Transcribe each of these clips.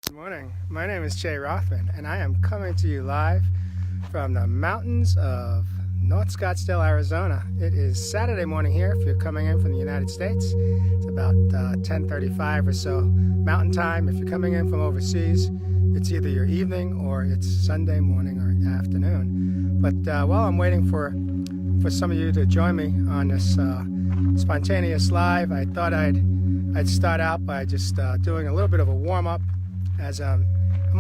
Good morning. My name is Rothman, and I am coming to you live from the mountains of North Scottsdale, Arizona. It is Saturday morning here if you're coming in from the United States. It's about 10:35 or so Mountain Time. If you're coming in from overseas, it's either your evening or it's Sunday morning or afternoon. But while I'm waiting for some of you to join me on this spontaneous live, I thought I'd start out by just doing a little bit of a warm-up as I'm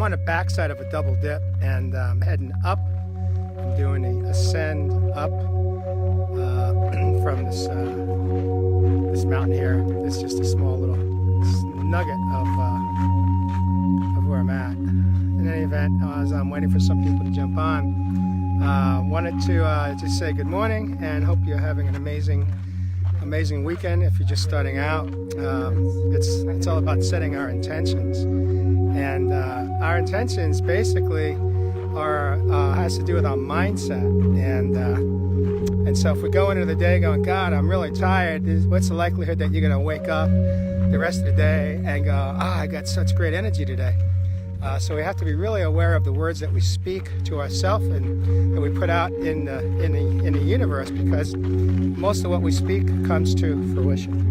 on the backside of a double dip and I'm heading up. I'm doing the ascend up from this mountain here. It's just a small little nugget of where I'm at. In any event, as I'm waiting for some people to jump on, wanted to just say good morning and hope you're having an amazing weekend. If you're just starting out, it's all about setting our intentions, and our intentions basically has to do with our mindset. And so if we go into the day going, God, I'm really tired, what's the likelihood that you're going to wake up the rest of the day and go, I got such great energy today? So we have to be really aware of the words that we speak to ourselves and that we put out in the universe, because most of what we speak comes to fruition.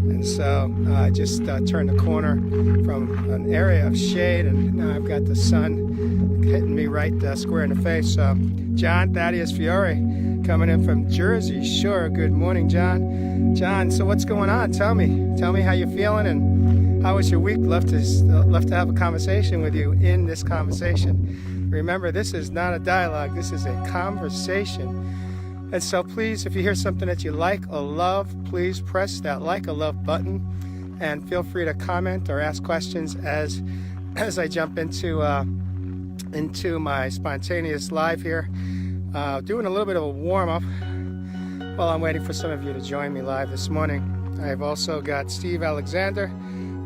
And so I just turned the corner from an area of shade, and now I've got the sun hitting me right square in the face. So John Thaddeus Fiore coming in from Jersey Shore. Good morning, John. John, so what's going on? Tell me how you're feeling and how was your week? Love to have a conversation with you in this conversation. Remember, this is not a dialogue. This is a conversation. And so please, if you hear something that you like or love, please press that like or love button, and feel free to comment or ask questions as I jump into my spontaneous live here. Doing a little bit of a warm-up while I'm waiting for some of you to join me live this morning. I've also got Steve Alexander,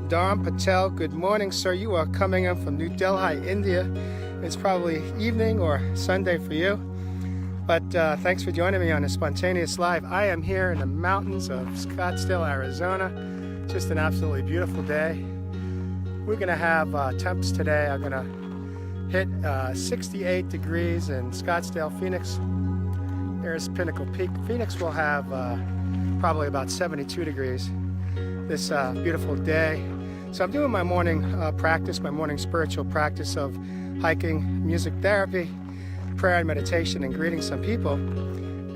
Dharm Patel. Good morning, sir. You are coming in from New Delhi, India. It's probably evening or Sunday for you. But thanks for joining me on a spontaneous live. I am here in the mountains of Scottsdale, Arizona. Just an absolutely beautiful day. We're going to have temps today. I'm going to hit 68 degrees in Scottsdale, Phoenix. There's Pinnacle Peak. Phoenix will have probably about 72 degrees this beautiful day. So I'm doing my morning practice, my morning spiritual practice of hiking, music therapy, prayer and meditation, and greeting some people,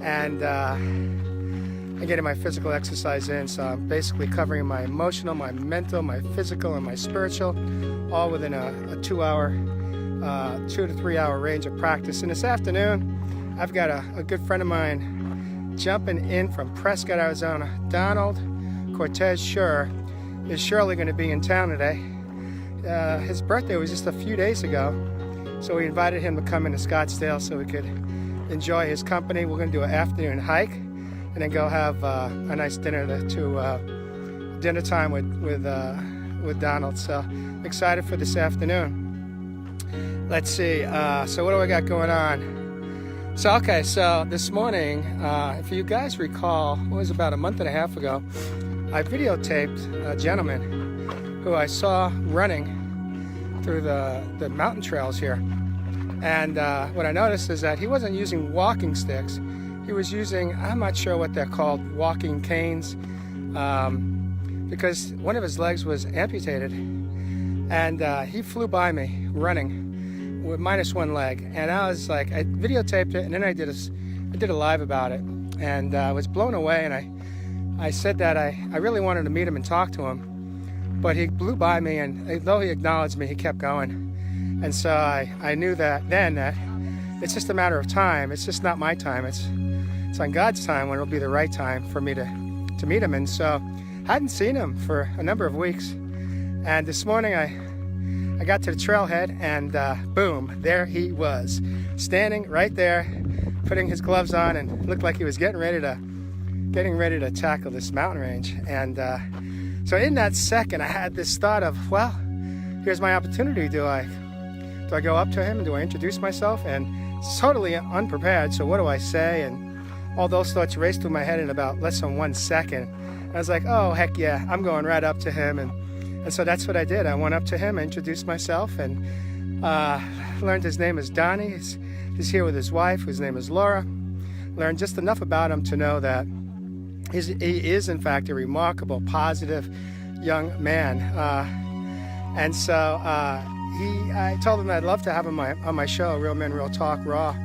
and I'm getting my physical exercise in. So I'm basically covering my emotional, my mental, my physical, and my spiritual, all within a 2 to 3 hour range of practice. And this afternoon, I've got a good friend of mine jumping in from Prescott, Arizona. Donald Cortez Schur is surely going to be in town today. His birthday was just a few days ago, so we invited him to come into Scottsdale so we could enjoy his company. We're going to do an afternoon hike and then go have a nice dinner dinner time with Donald. So I'm excited for this afternoon. Let's see. So what do I got going on? So this morning, if you guys recall, it was about a month and a half ago, I videotaped a gentleman who I saw running through the mountain trails here. And what I noticed is that he wasn't using walking sticks. He was using, I'm not sure what they're called, walking canes, because one of his legs was amputated. And he flew by me running with minus one leg. And I was like, I videotaped it, and then I did a live about it. And I was blown away, and I said that I really wanted to meet him and talk to him. But he blew by me, and though he acknowledged me, he kept going. And so I knew that it's just a matter of time. It's just not my time. It's on God's time when it'll be the right time for me to meet him. And so I hadn't seen him for a number of weeks. And this morning I got to the trailhead, and boom, there he was, standing right there, putting his gloves on, and looked like he was getting ready to tackle this mountain range. And so in that second, I had this thought of, well, here's my opportunity. Do I go up to him? Do I introduce myself? And it's totally unprepared. So what do I say? And all those thoughts raced through my head in about less than 1 second. I was like, oh, heck yeah, I'm going right up to him. And And so that's what I did. I went up to him, introduced myself, and learned his name is Donnie. He's here with his wife, whose name is Laura. Learned just enough about him to know that he is, in fact, a remarkable, positive young man. And so I told him I'd love to have him on my show, Real Men, Real Talk, Raw.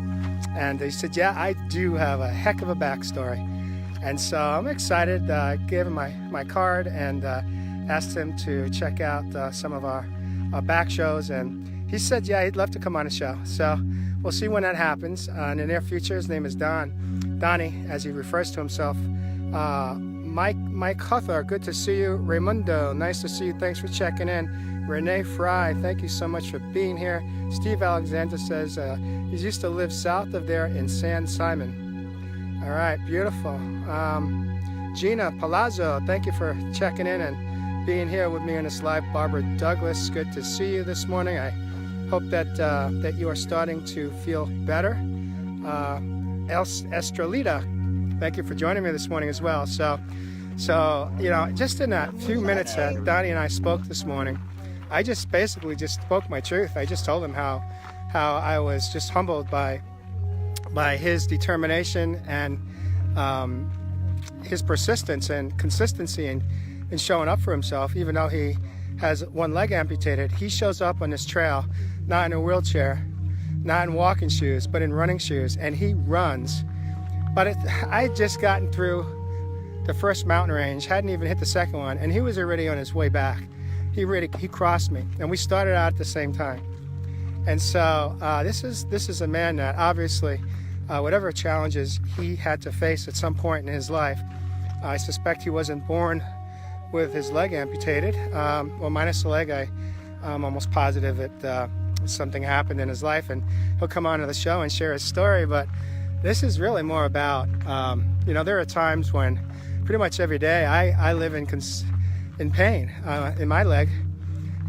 And he said, yeah, I do have a heck of a backstory. And so I'm excited. I gave him my card and asked him to check out some of our back shows. And he said, yeah, he'd love to come on a show. So we'll see when that happens. In the near future, his name is Donnie, as he refers to himself. Mike Huthar, good to see you. Raimundo, nice to see you. Thanks for checking in. Renee Fry, thank you so much for being here. Steve Alexander says he used to live south of there in San Simon. All right, beautiful. Gina Palazzo, thank you for checking in and being here with me on this live. Barbara Douglas, good to see you this morning. I hope that you are starting to feel better. Estrelita, thank you for joining me this morning as well. So just in that few minutes that Donnie and I spoke this morning, I just basically just spoke my truth. I just told him how I was just humbled by his determination and his persistence and consistency in showing up for himself. Even though he has one leg amputated, he shows up on this trail, not in a wheelchair, not in walking shoes, but in running shoes, and he runs. But I had just gotten through the first mountain range, hadn't even hit the second one, and he was already on his way back. He crossed me, and we started out at the same time. And so this is a man that obviously, whatever challenges he had to face at some point in his life, I suspect he wasn't born with his leg amputated. Well, minus the leg, I'm almost positive that something happened in his life, and he'll come onto the show and share his story. But this is really more about, there are times when pretty much every day I live in pain in my leg,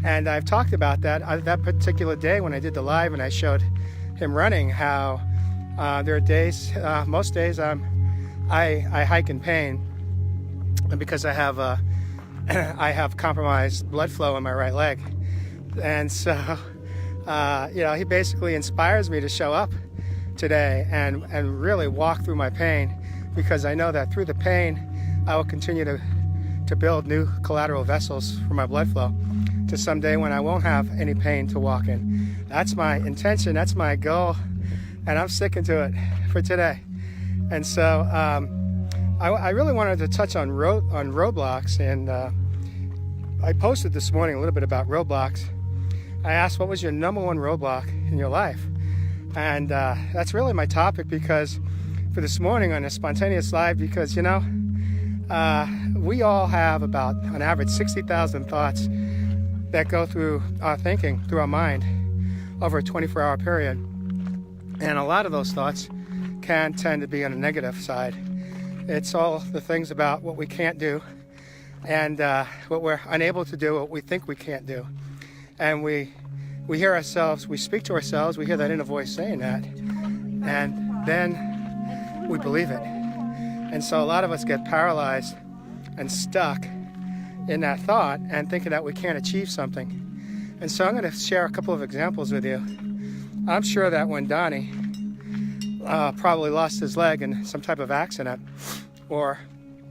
and I've talked about that particular day when I did the live and I showed him running, how there are days, most days I hike in pain because I have compromised blood flow in my right leg. And so he basically inspires me to show up today and really walk through my pain, because I know that through the pain I will continue to build new collateral vessels for my blood flow to someday when I won't have any pain to walk in. That's my intention, that's my goal, and I'm sticking to it for today. And so I really wanted to touch on roadblocks, and I posted this morning a little bit about roadblocks. I asked, what was your number one roadblock in your life? And that's really my topic because for this morning on a spontaneous live, because we all have about, on average, 60,000 thoughts that go through our thinking, through our mind, over a 24-hour period. And a lot of those thoughts can tend to be on the negative side. It's all the things about what we can't do and what we're unable to do, what we think we can't do. And we hear ourselves, we speak to ourselves, we hear that inner voice saying that, and then we believe it. And so a lot of us get paralyzed and stuck in that thought and thinking that we can't achieve something. And so I'm going to share a couple of examples with you. I'm sure that when Donnie probably lost his leg in some type of accident, or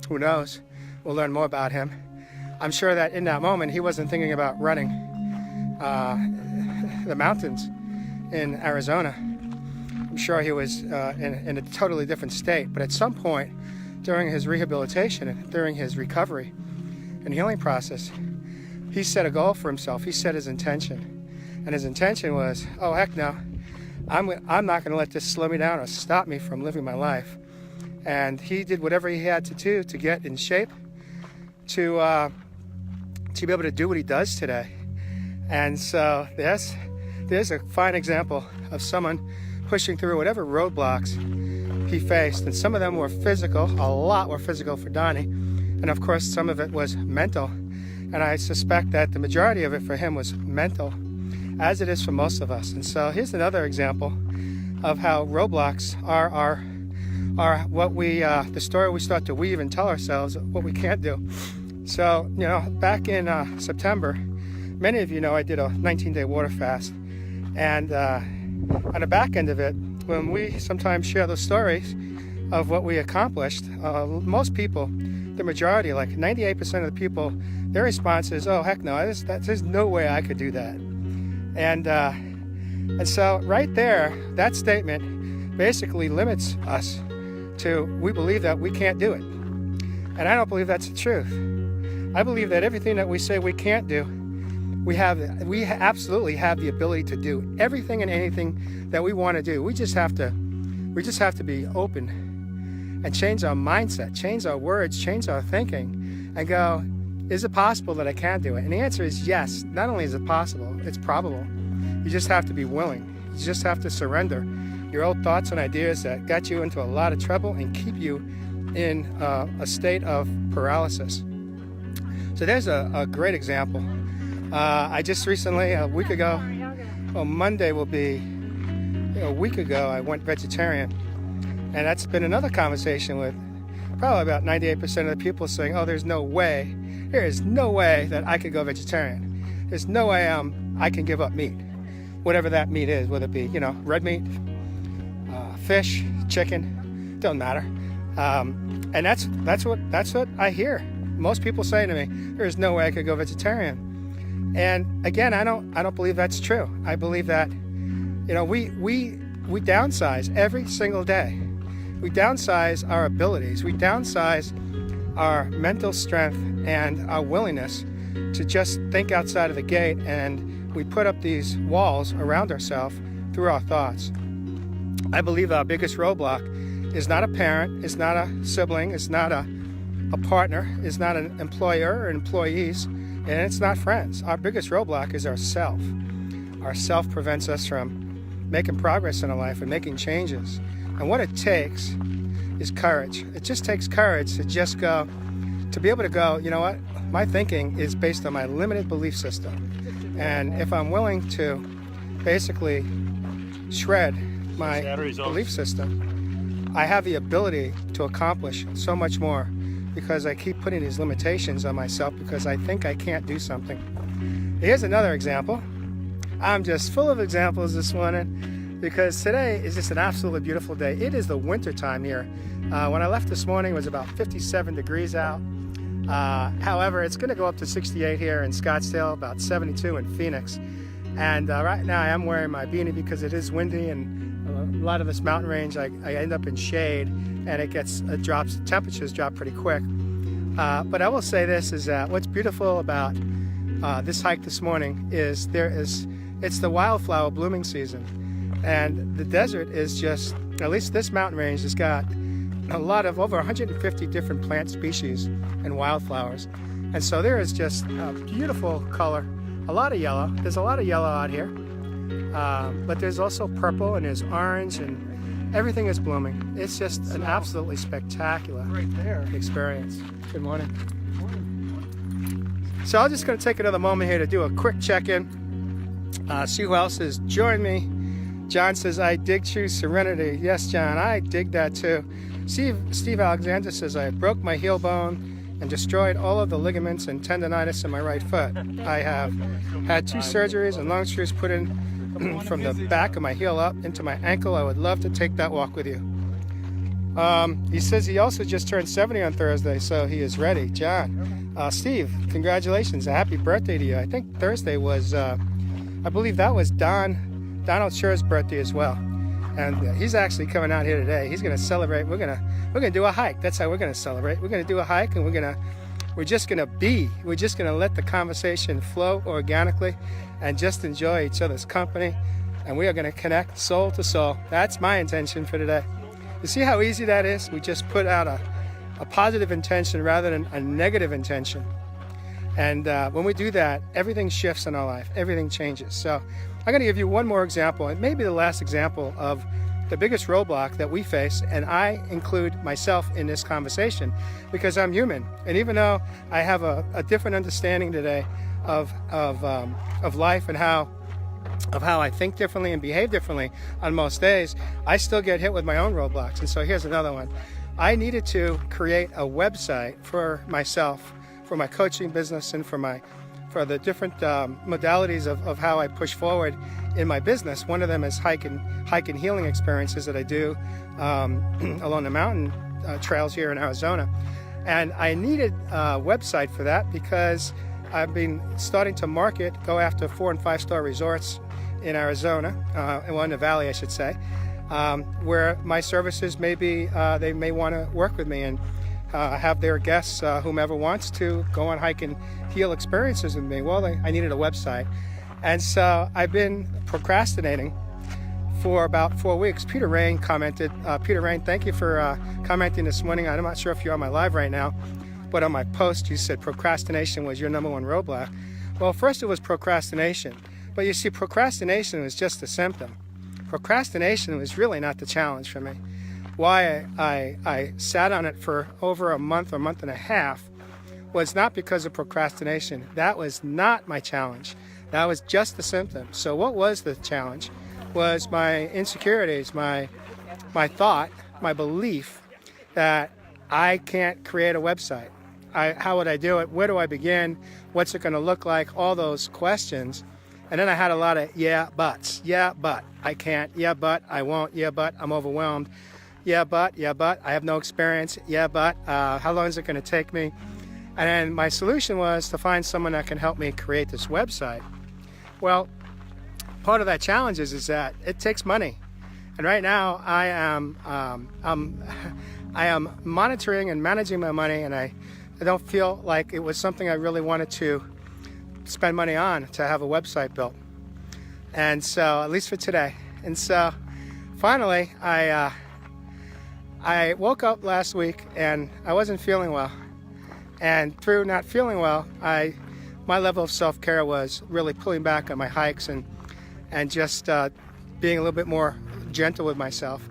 who knows, we'll learn more about him. I'm sure that in that moment he wasn't thinking about running the mountains in Arizona. I'm sure he was in a totally different state, but at some point during his rehabilitation and during his recovery and healing process, he set a goal for himself. He set his intention, and his intention was, oh heck no, I'm not going to let this slow me down or stop me from living my life. And he did whatever he had to do to get in shape to be able to do what he does today. And so there's a fine example of someone pushing through whatever roadblocks he faced. And some of them were physical, a lot were physical for Donnie. And of course, some of it was mental. And I suspect that the majority of it for him was mental, as it is for most of us. And so here's another example of how roadblocks are what we, the story we start to weave and tell ourselves what we can't do. So, you know, back in September, many of you know I did a 19-day water fast. And on the back end of it, when we sometimes share those stories of what we accomplished, most people, the majority, like 98% of the people, their response is, oh, heck no, there's no way I could do that. And so right there, that statement basically limits us to, we believe that we can't do it. And I don't believe that's the truth. I believe that everything that we say we can't do, we absolutely have the ability to do everything and anything that we want to do. We just have to be open and change our mindset, change our words, change our thinking, and go, is it possible that I can do it? And the answer is yes. Not only is it possible, it's probable. You just have to be willing. You just have to surrender your old thoughts and ideas that got you into a lot of trouble and keep you in a state of paralysis. So there's a great example. I just recently, a week ago, well, Monday will be a week ago, I went vegetarian. And that's been another conversation with probably about 98% of the people saying, oh, there is no way that I could go vegetarian. There's no way I can give up meat. Whatever that meat is, whether it be, you know, red meat, fish, chicken, don't matter. And that's what I hear most people say to me. There's no way I could go vegetarian. And again, I don't believe that's true. I believe that, you know, we downsize every single day. We downsize our abilities. We downsize our mental strength and our willingness to just think outside of the gate, and we put up these walls around ourselves through our thoughts. I believe our biggest roadblock is not a parent, it's not a sibling, it's not a partner, it's not an employer or employees, and it's not friends. Our biggest roadblock is ourself. Our self prevents us from making progress in our life and making changes. And what it takes is courage. It just takes courage to just go, to be able to go, you know what, my thinking is based on my limited belief system. And if I'm willing to basically shred my belief system, I have the ability to accomplish so much more because I keep putting these limitations on myself because I think I can't do something. Here's another example. I'm just full of examples this morning because today is just an absolutely beautiful day. It is the winter time here. When I left this morning, it was about 57 degrees out. However, it's going to go up to 68 here in Scottsdale, about 72 in Phoenix. And right now I am wearing my beanie because it is windy, and a lot of this mountain range, I end up in shade, and temperatures drop pretty quick. But I will say this, is that what's beautiful about this hike this morning is it's the wildflower blooming season. And the desert is just, at least this mountain range has got a lot of over 150 different plant species and wildflowers. And so there is just a beautiful color, a lot of yellow. There's a lot of yellow out here, but there's also purple and there's orange, and everything is blooming. It's just an absolutely spectacular experience. Good morning. So I'm just going to take another moment here to do a quick check-in, see who else has joined me. John says, I dig true serenity. Yes, John, I dig that too. Steve Alexander says, I broke my heel bone and destroyed all of the ligaments and tendonitis in my right foot. I have had 2 surgeries and long screws put in from the back of my heel up into my ankle. I would love to take that walk with you. He says he also just turned 70 on Thursday, so he is ready. John, Steve, congratulations. A happy birthday to you. I think Thursday was, I believe that was Donald Scher's birthday as well. And he's actually coming out here today. He's going to celebrate. We're going to do a hike. That's how we're going to celebrate. We're going to do a hike, and we're just going to let the conversation flow organically and just enjoy each other's company. And we are going to connect soul to soul. That's my intention for today. You see how easy that is? We just put out a positive intention rather than a negative intention. And when we do that, everything shifts in our life. Everything changes. So I'm going to give you one more example, and maybe the last example of the biggest roadblock that we face, and I include myself in this conversation because I'm human. And even though I have a different understanding today of life and how I think differently and behave differently on most days, I still get hit with my own roadblocks. And so here's another one. I needed to create a website for myself my coaching business and for the different modalities of how I push forward in my business. One of them is hike and healing experiences that I do along the mountain trails here in Arizona. And I needed a website for that because I've been starting to go after 4- and 5-star resorts in Arizona, in the valley, I should say, where my services they may want to work with me and have their guests, whomever wants to, go on hike and heal experiences with me. Well, I needed a website. And so I've been procrastinating for about 4 weeks. Peter Rain commented. Peter Rain, thank you for commenting this morning. I'm not sure if you're on my live right now, but on my post you said procrastination was your #1 roadblock. Well, first it was procrastination. But you see, procrastination was just a symptom. Procrastination was really not the challenge for me. Why I sat on it for over a month and a half was not because of procrastination. That was not my challenge. That was just the symptom. So what was the challenge? Was my insecurities, my thought, my belief that I can't create a website. How would I do it? Where do I begin? What's it going to look like? All those questions. And then I had a lot of yeah, buts. Yeah, but I can't. Yeah, but I won't. Yeah, but I'm overwhelmed. Yeah, but I have no experience. Yeah, but how long is it going to take me? And then my solution was to find someone that can help me create this website. Well, part of that challenge is that it takes money. And right now I am monitoring and managing my money, and I don't feel like it was something I really wanted to spend money on to have a website built. And so, at least for today. And so finally I woke up last week and I wasn't feeling well. And through not feeling well, my level of self-care was really pulling back on my hikes and just being a little bit more gentle with myself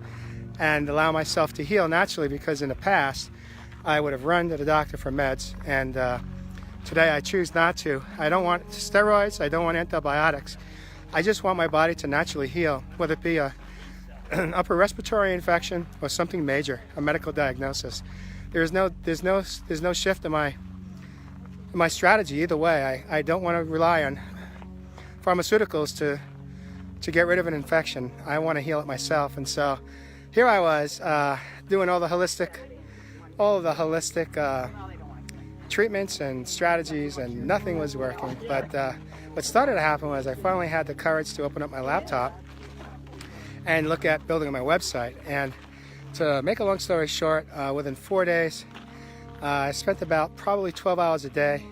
and allow myself to heal naturally, because in the past I would have run to the doctor for meds, and today I choose not to. I don't want steroids, I don't want antibiotics. I just want my body to naturally heal, whether it be an upper respiratory infection or something major, a medical diagnosis. There's no shift in my strategy either way. I don't want to rely on pharmaceuticals to get rid of an infection. I want to heal it myself. And so here I was doing all the holistic treatments and strategies, and nothing was working. But what started to happen was I finally had the courage to open up my laptop and look at building my website. And to make a long story short, within 4 days, I spent about probably 12 hours a day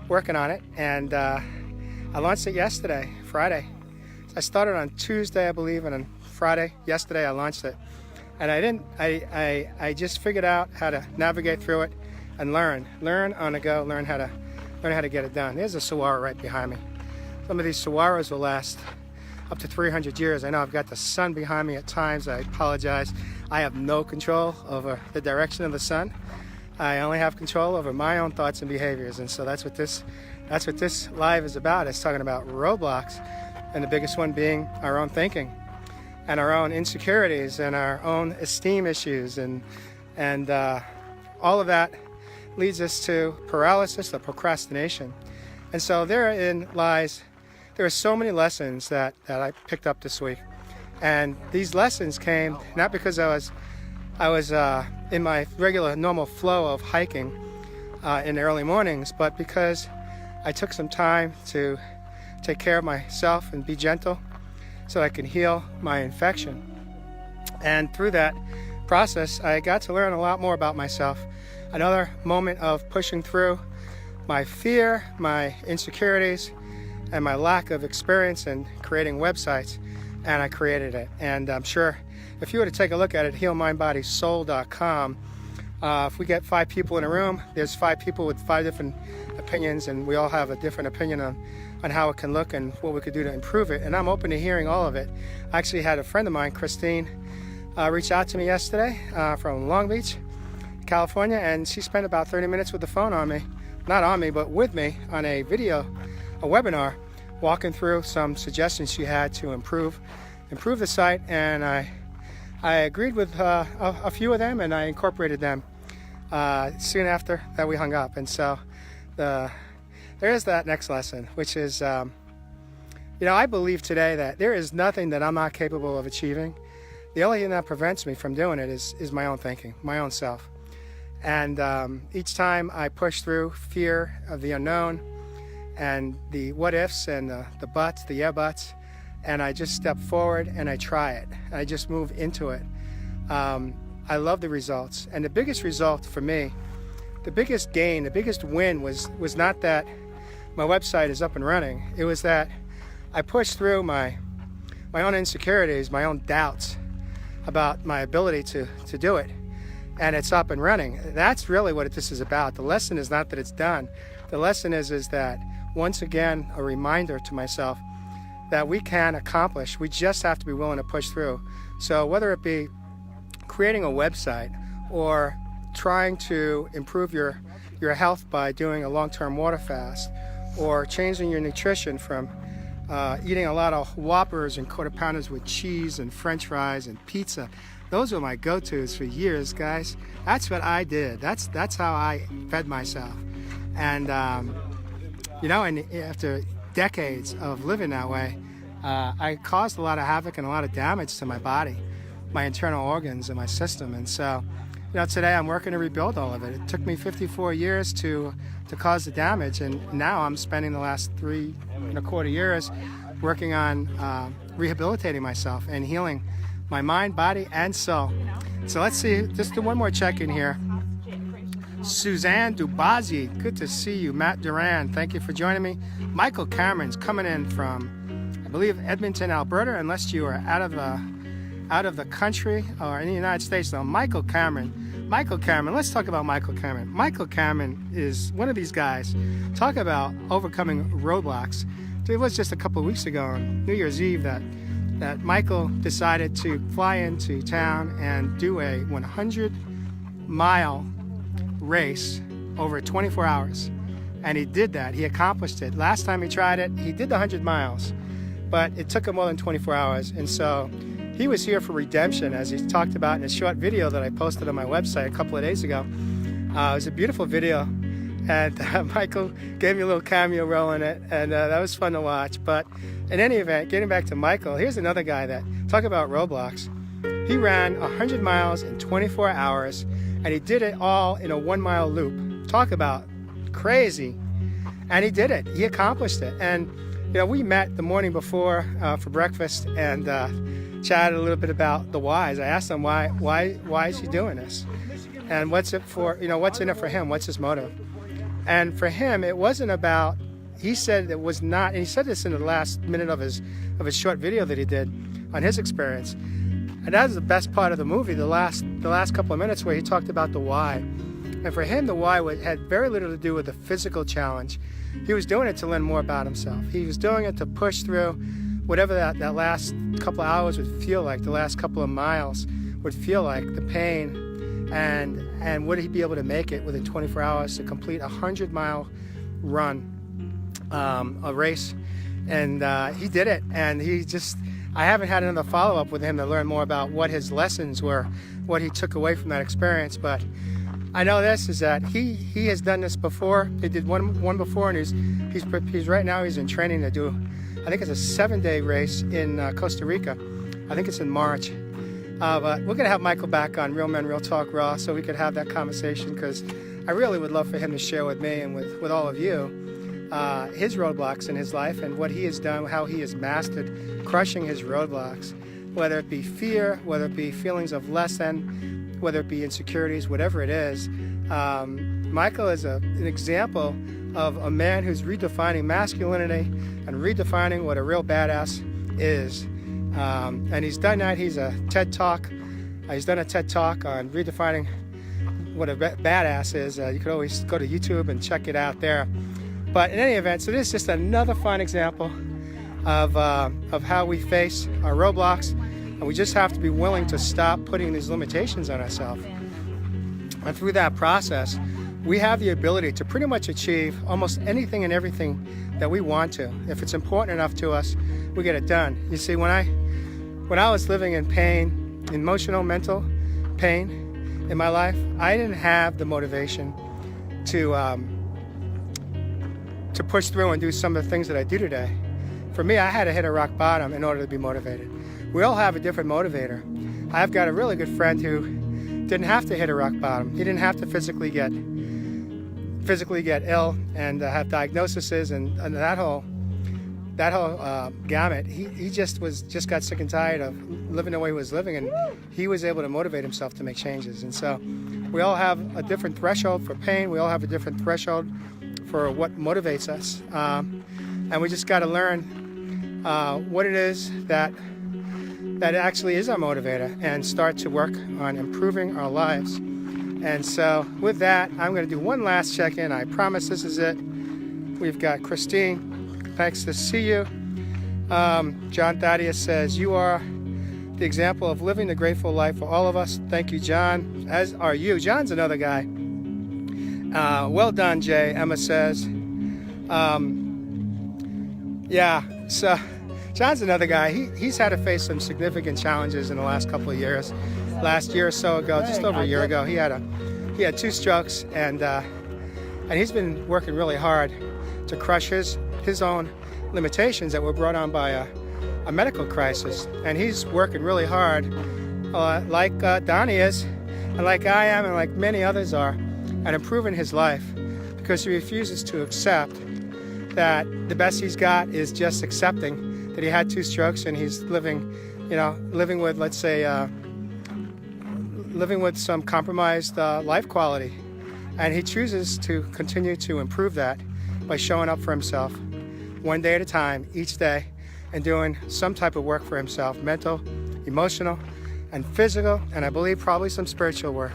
working on it, and I launched it yesterday, Friday. I started on Tuesday, I believe, and on Friday, yesterday, I launched it. And I just figured out how to navigate through it and learn on the go, learn how to get it done. There's a saguaro right behind me. Some of these saguaros will last up to 300 years. I know I've got the sun behind me at times. I apologize. I have no control over the direction of the sun. I only have control over my own thoughts and behaviors. And so that's what this live is about. It's talking about roadblocks, and the biggest one being our own thinking and our own insecurities and our own esteem issues, and all of that leads us to paralysis or procrastination. And so therein lies, there are so many lessons that I picked up this week. And these lessons came not because I was in my regular normal flow of hiking in the early mornings, but because I took some time to take care of myself and be gentle so I can heal my infection. And through that process, I got to learn a lot more about myself. Another moment of pushing through my fear, my insecurities, and my lack of experience in creating websites, and I created it. And I'm sure if you were to take a look at it, healmindbodysoul.com, if we get 5 people in a room, there's 5 people with 5 different opinions, and we all have a different opinion on how it can look and what we could do to improve it. And I'm open to hearing all of it. I actually had a friend of mine, Christine, reach out to me yesterday from Long Beach, California, and she spent about 30 minutes with the phone on me, not on me, but with me on a webinar, walking through some suggestions she had to improve the site. And I agreed with a few of them, and I incorporated them soon after that we hung up. And so there is that next lesson, which is, I believe today that there is nothing that I'm not capable of achieving. The only thing that prevents me from doing it is my own thinking, my own self. And each time I push through fear of the unknown and the what ifs and the buts, the yeah buts, and I just step forward and I try it. I just move into it. I love the results. And the biggest result for me, the biggest gain, the biggest win was not that my website is up and running. It was that I pushed through my own insecurities, my own doubts about my ability to do it. And it's up and running. That's really what this is about. The lesson is not that it's done. The lesson is that, once again, a reminder to myself that we can accomplish. We just have to be willing to push through. So whether it be creating a website or trying to improve your health by doing a long-term water fast, or changing your nutrition from eating a lot of Whoppers and quarter pounders with cheese and French fries and pizza. Those were my go-tos for years, guys. That's what I did. That's how I fed myself. And and after decades of living that way, I caused a lot of havoc and a lot of damage to my body, my internal organs and my system. And so, today I'm working to rebuild all of it. It took me 54 years to cause the damage, and now I'm spending the last 3.25 years working on rehabilitating myself and healing my mind, body, and soul. So let's see, just do one more check-in here. Suzanne Dubazi, good to see you. Matt Duran, thank you for joining me. Michael Cameron's coming in from, I believe, Edmonton, Alberta, unless you are out of the country or in the United States. Now, Michael Cameron, let's talk about Michael Cameron. Michael Cameron is one of these guys. Talk about overcoming roadblocks. It was just a couple of weeks ago on New Year's Eve that Michael decided to fly into town and do a 100-mile race over 24 hours. And he did that. He accomplished it. Last time he tried it, he did the 100 miles, but it took him more than 24 hours. And so he was here for redemption, as he talked about in a short video that I posted on my website a couple of days ago. It was a beautiful video, and Michael gave me a little cameo role in it, and that was fun to watch. But in any event, getting back to Michael, here's another guy that, talk about roadblocks. He ran 100 miles in 24 hours, and he did it all in a 1-mile loop. Talk about crazy. And he did it. He accomplished it. And, we met the morning before for breakfast and chatted a little bit about the whys. I asked him why is he doing this? And what's it for, what's in it for him? What's his motive? And for him, it wasn't about, he said it was not, and he said this in the last minute of his short video that he did on his experience. And that was the best part of the movie, the last couple of minutes where he talked about the why. And for him, the why had very little to do with the physical challenge. He was doing it to learn more about himself. He was doing it to push through whatever that last couple of hours would feel like, the last couple of miles would feel like, the pain, and would he be able to make it within 24 hours to complete a 100-mile run, a race. And he did it, and I haven't had another follow-up with him to learn more about what his lessons were, what he took away from that experience. But I know this is that he has done this before. He did one before, and he's right now he's in training to do, I think it's a 7-day race in Costa Rica. I think it's in March. But we're gonna have Michael back on Real Men, Real Talk Raw, so we could have that conversation, because I really would love for him to share with me and with all of you his roadblocks in his life and what he has done, how he has mastered crushing his roadblocks, whether it be fear, whether it be feelings of less than, whether it be insecurities, whatever it is. Michael is an example of a man who's redefining masculinity and redefining what a real badass is. And he's done that. He's a TED Talk. He's done a TED Talk on redefining what a badass is. You could always go to YouTube and check it out there. But in any event, so this is just another fine example of how we face our roadblocks, and we just have to be willing to stop putting these limitations on ourselves. And through that process, we have the ability to pretty much achieve almost anything and everything that we want to. If it's important enough to us, we get it done. You see, when I was living in pain, emotional, mental pain in my life, I didn't have the motivation to to push through and do some of the things that I do today. For me, I had to hit a rock bottom in order to be motivated. We all have a different motivator. I've got a really good friend who didn't have to hit a rock bottom. He didn't have to physically get ill and have diagnoses and that whole gamut. He just got sick and tired of living the way he was living, and he was able to motivate himself to make changes. And so we all have a different threshold for pain. We all have a different threshold for what motivates us. And we just got to learn what it is that actually is our motivator and start to work on improving our lives. And so with that, I'm going to do one last check-in. I promise this is it. We've got Christine. Thanks to see you. John Thaddeus says, you are the example of living the grateful life for all of us. Thank you, John, as are you. John's another guy. Well done, Jay, Emma says. Yeah, so John's another guy. He's had to face some significant challenges in the last couple of years. Last year or so ago, just over a year ago, he had 2 strokes, and he's been working really hard to crush his own limitations that were brought on by a medical crisis. And he's working really hard, like Donnie is, and like I am, and like many others are, at improving his life, because he refuses to accept that the best he's got is just accepting that he had 2 strokes and he's living with, let's say, living with some compromised life quality. And he chooses to continue to improve that by showing up for himself one day at a time, each day, and doing some type of work for himself, mental, emotional, and physical, and I believe probably some spiritual work,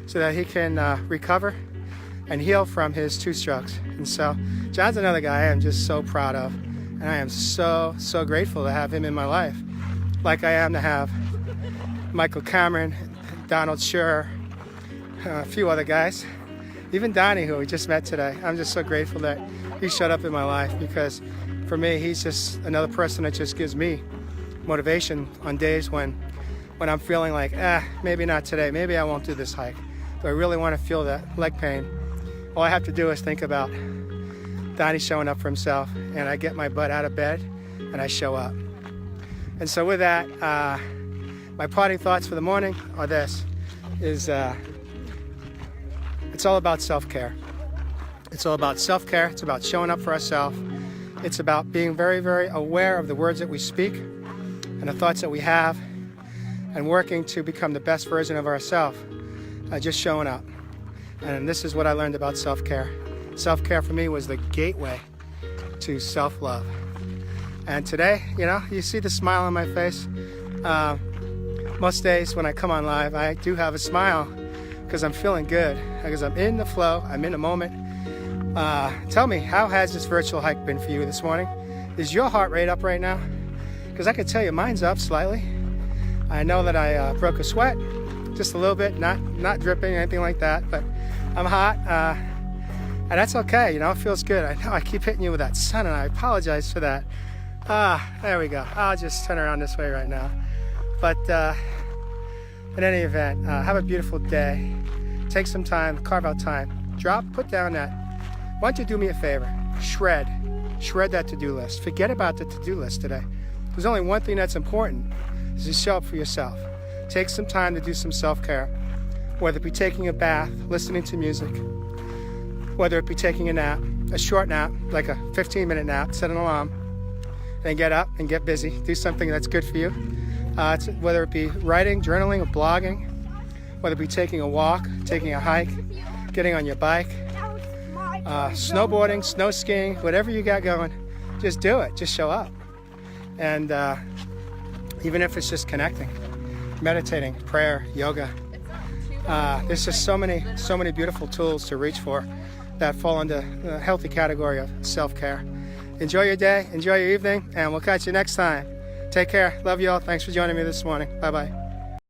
so that he can recover and heal from his 2 strokes. And so John's another guy I am just so proud of, and I am so grateful to have him in my life, like I am to have Michael Cameron, Donald Schur, a few other guys, even Donnie, who we just met today. I'm just so grateful that he showed up in my life, because for me, he's just another person that just gives me motivation on days when I'm feeling like, maybe not today, maybe I won't do this hike. Do I really want to feel that leg pain? All I have to do is think about Donnie showing up for himself, and I get my butt out of bed and I show up. And so with that, my parting thoughts for the morning are this, is it's all about self-care. It's all about self-care. It's about showing up for ourselves. It's about being very, very aware of the words that we speak and the thoughts that we have, and working to become the best version of ourselves, just showing up. And this is what I learned about self-care. Self-care for me was the gateway to self-love. And today, you see the smile on my face. Most days when I come on live, I do have a smile because I'm feeling good, because I'm in the flow, I'm in the moment. Tell me, how has this virtual hike been for you this morning? Is your heart rate up right now? Because I can tell you mine's up slightly. I know that I broke a sweat, just a little bit, not dripping or anything like that, but I'm hot, and that's okay, it feels good. I know I keep hitting you with that sun, and I apologize for that. There we go. I'll just turn around this way right now. But in any event, have a beautiful day. Take some time, carve out time. Put down that. Why don't you do me a favor? Shred that to-do list. Forget about the to-do list today. There's only one thing that's important, is to show up for yourself. Take some time to do some self-care, whether it be taking a bath, listening to music, whether it be taking a nap, a short nap, like a 15-minute nap, set an alarm, then get up and get busy. Do something that's good for you. Whether it be writing, journaling, or blogging, whether it be taking a walk, taking a hike, getting on your bike, snowboarding, snow skiing, whatever you got going, just do it. Just show up. And even if it's just connecting, meditating, prayer, yoga, there's just so many beautiful tools to reach for that fall under the healthy category of self-care. Enjoy your day, enjoy your evening, and we'll catch you next time. Take care. Love you all. Thanks for joining me this morning. Bye-bye.